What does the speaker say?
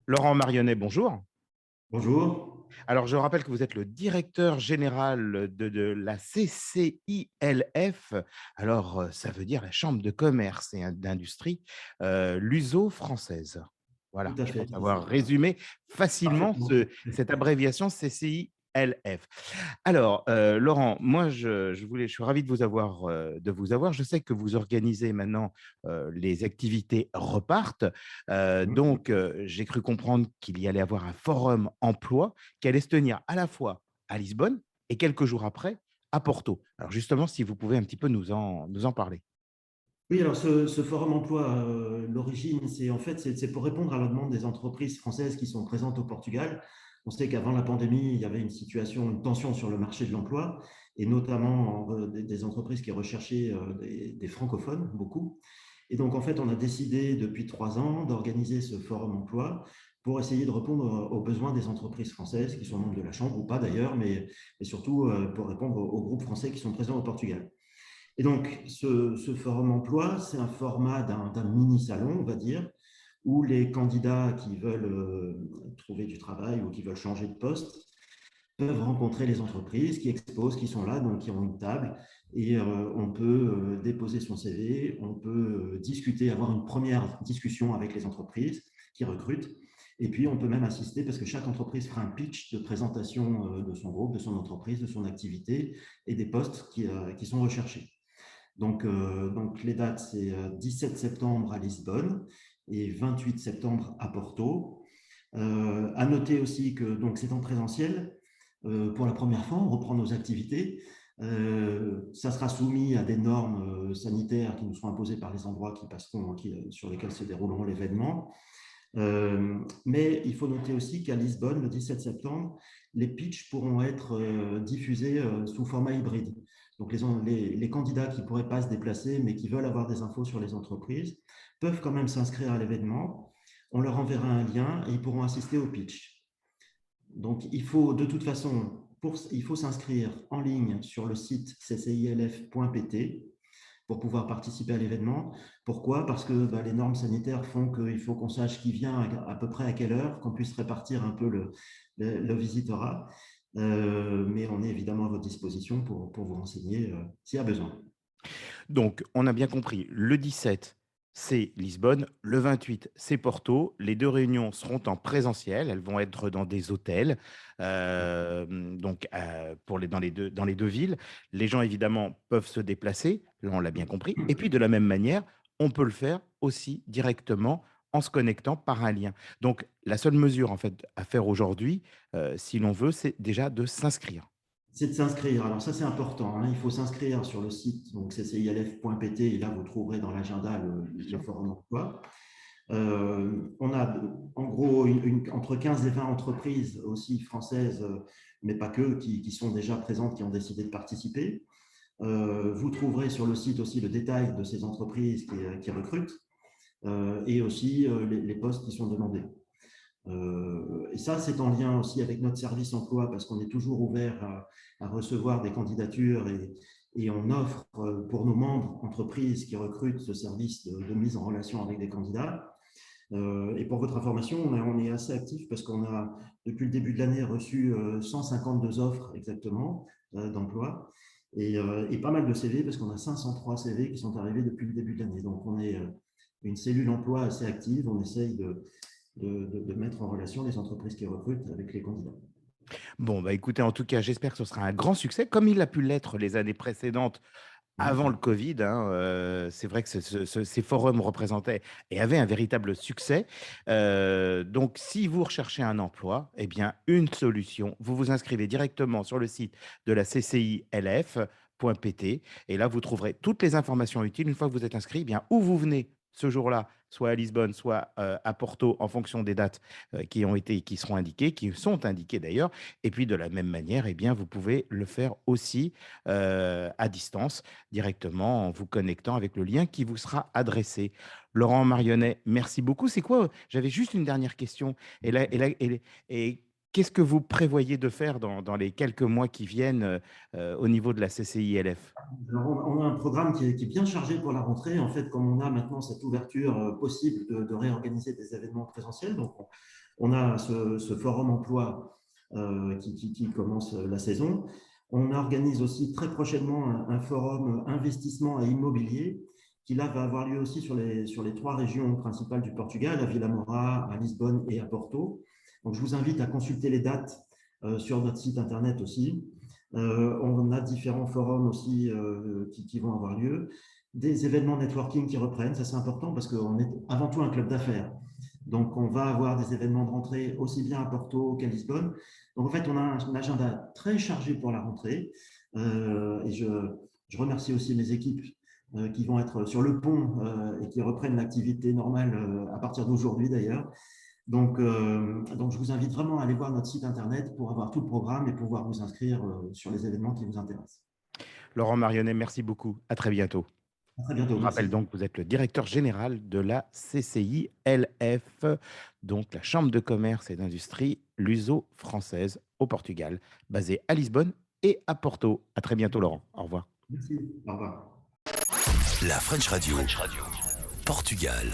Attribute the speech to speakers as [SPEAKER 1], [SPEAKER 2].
[SPEAKER 1] Laurent Marionnet, bonjour.
[SPEAKER 2] Bonjour.
[SPEAKER 1] Alors, je rappelle que vous êtes le directeur général de la CCILF. Alors, ça veut dire la Chambre de commerce et d'industrie luso-française.
[SPEAKER 2] Tout
[SPEAKER 1] Voilà,
[SPEAKER 2] à
[SPEAKER 1] je
[SPEAKER 2] fait,
[SPEAKER 1] pense
[SPEAKER 2] c'est ça.
[SPEAKER 1] avoir résumé facilement
[SPEAKER 2] Parfaitement.
[SPEAKER 1] cette abréviation CCILF. Alors, Laurent, moi, je suis ravi de vous avoir. Je sais que vous organisez maintenant les activités repartent.
[SPEAKER 2] Mhm.
[SPEAKER 1] Donc, j'ai cru comprendre qu'il y allait avoir un forum emploi qui allait se tenir à la fois à Lisbonne et quelques jours après à Porto. Alors, justement, si vous pouvez un petit peu nous en parler.
[SPEAKER 2] Oui, alors ce forum emploi, l'origine, c'est pour répondre à la demande des entreprises françaises qui sont présentes au Portugal. On sait qu'avant la pandémie, il y avait une situation, une tension sur le marché de l'emploi, et notamment des entreprises qui recherchaient des francophones, beaucoup. Et donc, en fait, on a décidé depuis 3 ans d'organiser ce forum emploi pour essayer de répondre aux besoins des entreprises françaises qui sont membres de la Chambre, ou pas d'ailleurs, mais surtout pour répondre aux groupes français qui sont présents au Portugal. Et donc, ce forum emploi, c'est un format d'un mini-salon, on va dire, où les candidats qui veulent trouver du travail ou qui veulent changer de poste peuvent rencontrer les entreprises qui exposent, qui sont là, donc qui ont une table, et on peut déposer son CV, on peut discuter, avoir une première discussion avec les entreprises qui recrutent, et puis on peut même assister, parce que chaque entreprise fera un pitch de présentation de son groupe, de son entreprise, de son activité, et des postes qui sont recherchés. Donc les dates, c'est 17 septembre à Lisbonne et 28 septembre à Porto. À noter aussi que donc c'est en présentiel. Pour la première fois, on reprend nos activités. Ça sera soumis à des normes sanitaires qui nous seront imposées par les endroits sur lesquels se dérouleront l'événement. Mais il faut noter aussi qu'à Lisbonne, le 17 septembre, les pitchs pourront être diffusés sous format hybride. Donc les candidats qui ne pourraient pas se déplacer, mais qui veulent avoir des infos sur les entreprises, peuvent quand même s'inscrire à l'événement. On leur enverra un lien et ils pourront assister au pitch. Donc il faut de toute façon, il faut s'inscrire en ligne sur le site ccilf.pt pour pouvoir participer à l'événement. Pourquoi? Parce que les normes sanitaires font qu'il faut qu'on sache qui vient à peu près à quelle heure, qu'on puisse répartir un peu le visitorat. Mais on est évidemment à votre disposition pour vous renseigner s'il y a besoin.
[SPEAKER 1] Donc, on a bien compris, le 17, c'est Lisbonne, le 28, c'est Porto. Les deux réunions seront en présentiel, elles vont être dans des hôtels, donc dans les deux villes. Les gens, évidemment, peuvent se déplacer, là, on l'a bien compris. Et puis, de la même manière, on peut le faire aussi directement en se connectant par un lien. Donc, la seule mesure, en fait, à faire aujourd'hui, si l'on veut, c'est déjà de s'inscrire.
[SPEAKER 2] C'est de s'inscrire. Alors ça, c'est important, hein. Il faut s'inscrire sur le site, donc ccilf.pt, et là, vous trouverez dans l'agenda
[SPEAKER 1] Bien
[SPEAKER 2] le
[SPEAKER 1] sûr.
[SPEAKER 2] forum emploi. On a en gros entre 15 et 20 entreprises aussi françaises, mais pas que, qui sont déjà présentes, qui ont décidé de participer. Vous trouverez sur le site aussi le détail de ces entreprises qui recrutent et aussi les postes qui sont demandés. Et ça, c'est en lien aussi avec notre service emploi parce qu'on est toujours ouvert à recevoir des candidatures et on offre pour nos membres entreprises qui recrutent ce service de mise en relation avec des candidats. Et pour votre information, on est assez actif parce qu'on a, depuis le début de l'année, reçu 152 offres exactement d'emploi et pas mal de CV parce qu'on a 503 CV qui sont arrivés depuis le début de l'année. Donc, on est une cellule emploi assez active. On essaye de mettre en relation les entreprises qui recrutent avec les candidats.
[SPEAKER 1] Bon, bah écoutez, en tout cas, j'espère que ce sera un grand succès, comme il a pu l'être les années précédentes avant le
[SPEAKER 2] Mhm.
[SPEAKER 1] Covid. Hein. C'est vrai que ces forums représentaient et avaient un véritable succès. Donc, si vous recherchez un emploi, eh bien, une solution, vous vous inscrivez directement sur le site de la CCILF.pt et là, vous trouverez toutes les informations utiles. Une fois que vous êtes inscrit, eh bien, où vous venez ce jour-là, soit à Lisbonne, soit à Porto, en fonction des dates qui seront indiquées, qui sont indiquées d'ailleurs. Et puis, de la même manière, eh bien, vous pouvez le faire aussi à distance directement en vous connectant avec le lien qui vous sera adressé. Laurent Marionnet, merci beaucoup. C'est quoi? J'avais juste une dernière question. Et qu'est-ce que vous prévoyez de faire dans les quelques mois qui viennent au niveau de la CCILF?
[SPEAKER 2] Alors, on a un programme qui est bien chargé pour la rentrée. En fait, comme on a maintenant cette ouverture possible de réorganiser des événements présentiels, donc On a ce forum emploi qui commence la saison. On organise aussi très prochainement un forum investissement et immobilier qui là va avoir lieu aussi sur les 3 régions principales du Portugal, à Vilamora, à Lisbonne et à Porto. Donc je vous invite à consulter les dates sur notre site internet aussi. On a différents forums aussi qui vont avoir lieu, des événements networking qui reprennent, ça c'est important parce qu'on est avant tout un club d'affaires. Donc on va avoir des événements de rentrée aussi bien à Porto qu'à Lisbonne. Donc en fait on a un agenda très chargé pour la rentrée et je remercie aussi mes équipes qui vont être sur le pont et qui reprennent l'activité normale à partir d'aujourd'hui d'ailleurs. Donc, je vous invite vraiment à aller voir notre site internet pour avoir tout le programme et pouvoir vous inscrire sur les événements qui vous intéressent.
[SPEAKER 1] Laurent Marionnet, merci beaucoup. À très bientôt.
[SPEAKER 2] À très
[SPEAKER 1] Je
[SPEAKER 2] bientôt,
[SPEAKER 1] rappelle
[SPEAKER 2] merci.
[SPEAKER 1] donc que vous êtes le directeur général de la CCI-LF, donc la Chambre de commerce et d'industrie luso-française au Portugal, basée à Lisbonne et à Porto. À très bientôt, Laurent. Au revoir.
[SPEAKER 2] Merci, au revoir.
[SPEAKER 3] La French Radio. Portugal.